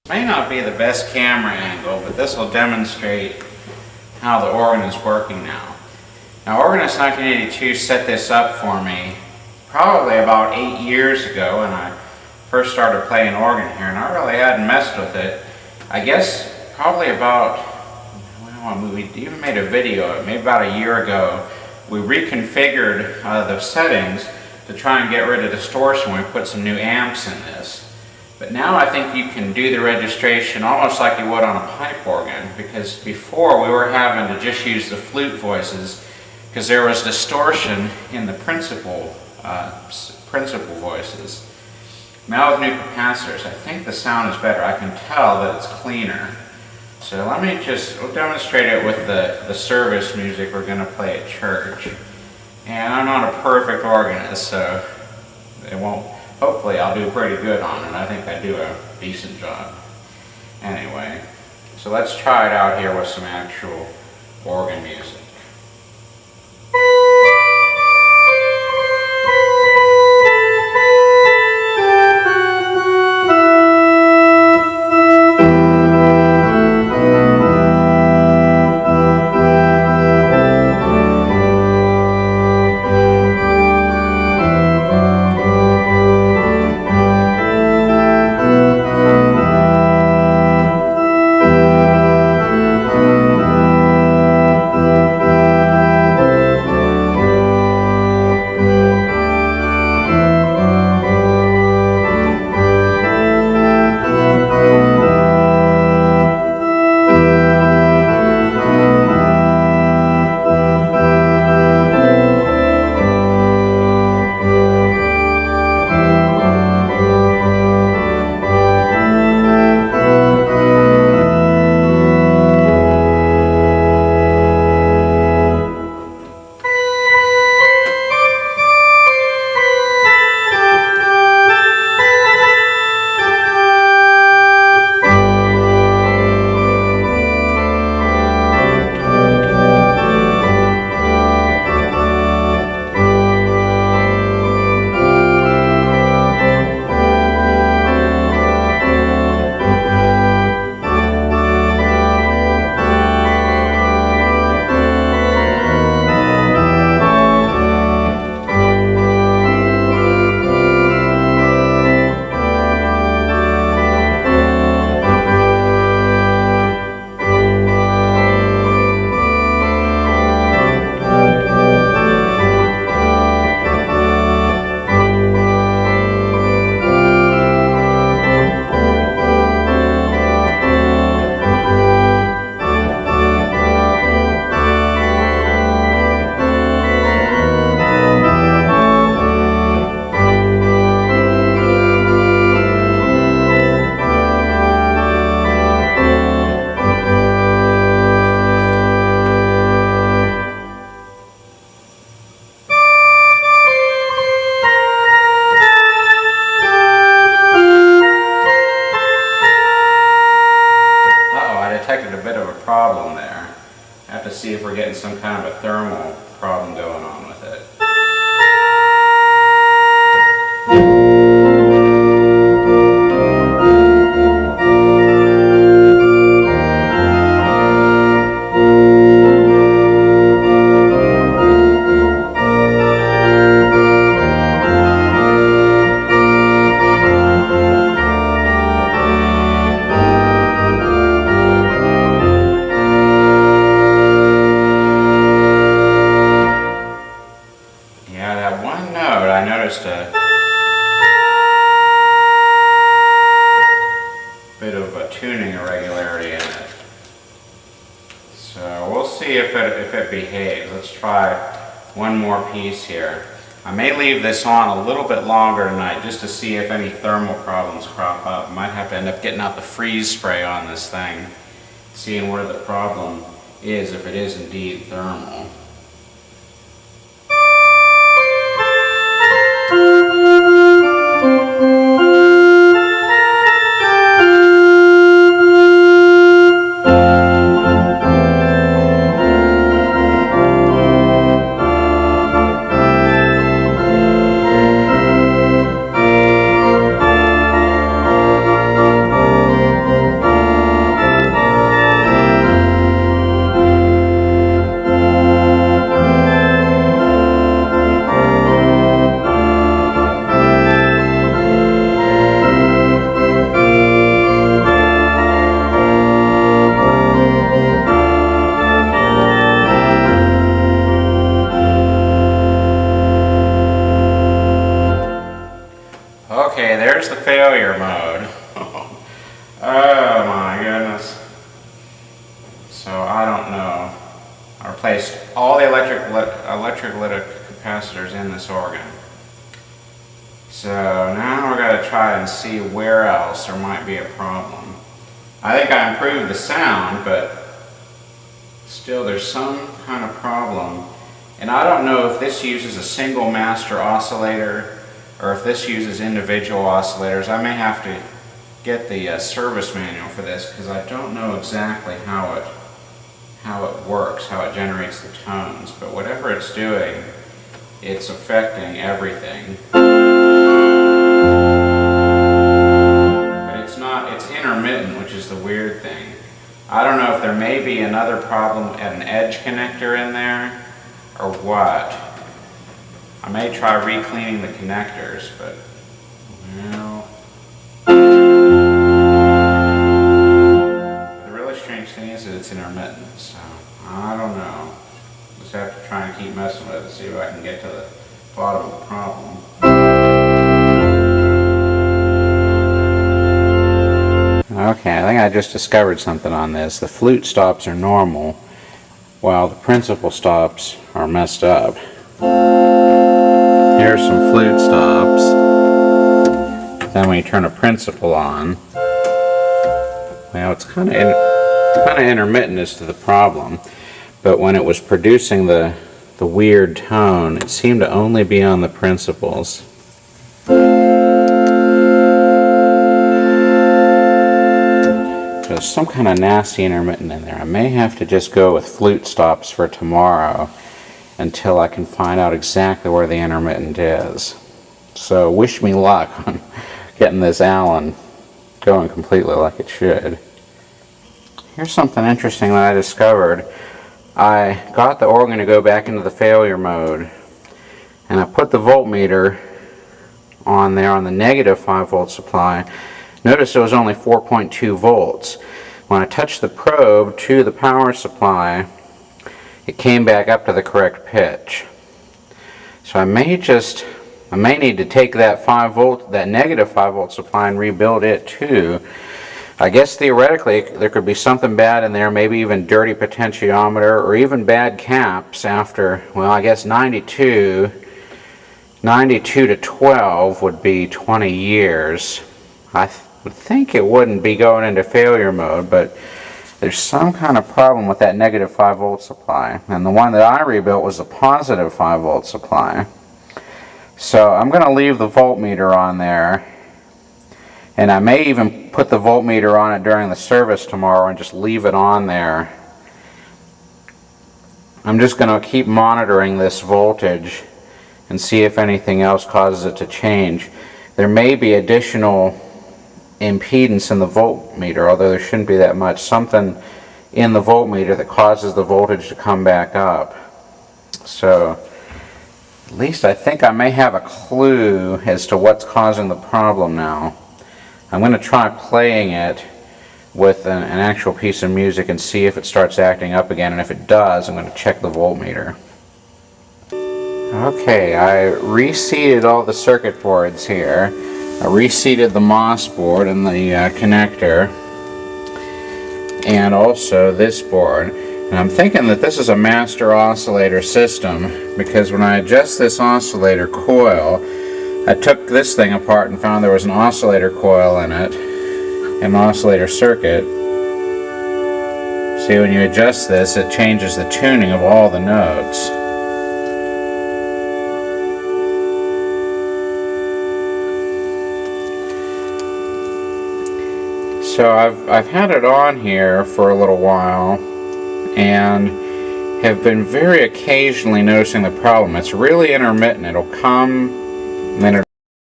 May not be the best camera angle, but this will demonstrate how the organ is working now. Now, Organist 1982 set this up for me probably about 8 years ago when I first started playing organ here, and I really hadn't messed with it. I guess probably about, we even made a video, maybe about a year ago. We reconfigured the settings to try and get rid of distortion. We put some new amps in this. But now I think you can do the registration almost like you would on a pipe organ, because before we were having to just use the flute voices because there was distortion in the principal voices. Now with new capacitors, I think the sound is better. I can tell that it's cleaner. So we'll demonstrate it with the service music we're going to play at church. And I'm not a perfect organist, so hopefully I'll do pretty good on it. I think I do a decent job. Anyway, so let's try it out here with some actual organ music. Problem there. I have to see if we're getting some kind of a thermal problem going on with it. A bit of a tuning irregularity in it. So we'll see if it behaves. Let's try one more piece here. I may leave this on a little bit longer tonight just to see if any thermal problems crop up. I might have to end up getting out the freeze spray on this thing, seeing where the problem is, if it is indeed thermal. Okay, there's the failure mode. Oh my goodness. So I don't know. I replaced all the electrolytic capacitors in this organ. So now we're going to try and see where else there might be a problem. I think I improved the sound, but still there's some kind of problem. And I don't know if this uses a single master oscillator or if this uses individual oscillators. I may have to get the service manual for this because I don't know exactly how it works, how it generates the tones. But whatever it's doing, it's affecting everything. But it's intermittent, which is the weird thing. I don't know if there may be another problem at an edge connector in there or what. I may try re-cleaning the connectors, but well. The really strange thing is that it's intermittent, so I don't know. Just have to try and keep messing with it, see if I can get to the bottom of the problem. Okay, I think I just discovered something on this. The flute stops are normal, while the principal stops are messed up. Here's some flute stops. Then when you turn a principal on, well, it's kind of intermittent as to the problem, but when it was producing the weird tone, it seemed to only be on the principals. There's some kind of nasty intermittent in there. I may have to just go with flute stops for tomorrow until I can find out exactly where the intermittent is. So wish me luck on getting this Allen going completely like it should. Here's something interesting that I discovered. I got the organ to go back into the failure mode, and I put the voltmeter on there on the negative 5-volt supply. Notice it was only 4.2 volts. When I touched the probe to the power supply, it came back up to the correct pitch. So I may need to take that negative 5-volt supply and rebuild it too. I guess theoretically there could be something bad in there, maybe even dirty potentiometer or even bad caps after, well, I guess 92 to 12 would be 20 years. I would think it wouldn't be going into failure mode, but there's some kind of problem with that negative 5-volt supply. And the one that I rebuilt was a positive 5-volt supply. So I'm going to leave the voltmeter on there. And I may even put the voltmeter on it during the service tomorrow and just leave it on there. I'm just going to keep monitoring this voltage and see if anything else causes it to change. There may be additional impedance in the voltmeter, although there shouldn't be that much. Something in the voltmeter that causes the voltage to come back up. So at least I think I may have a clue as to what's causing the problem now. I'm going to try playing it with an actual piece of music and see if it starts acting up again, and if it does, I'm going to check the voltmeter. Okay, I reseated all the circuit boards here. I reseated the MOS board and the connector, and also this board. And I'm thinking that this is a master oscillator system, because when I adjust this oscillator coil, I took this thing apart and found there was an oscillator coil in it, an oscillator circuit. See, when you adjust this, it changes the tuning of all the notes. So I've had it on here for a little while and have been very occasionally noticing the problem. It's really intermittent. It'll come and then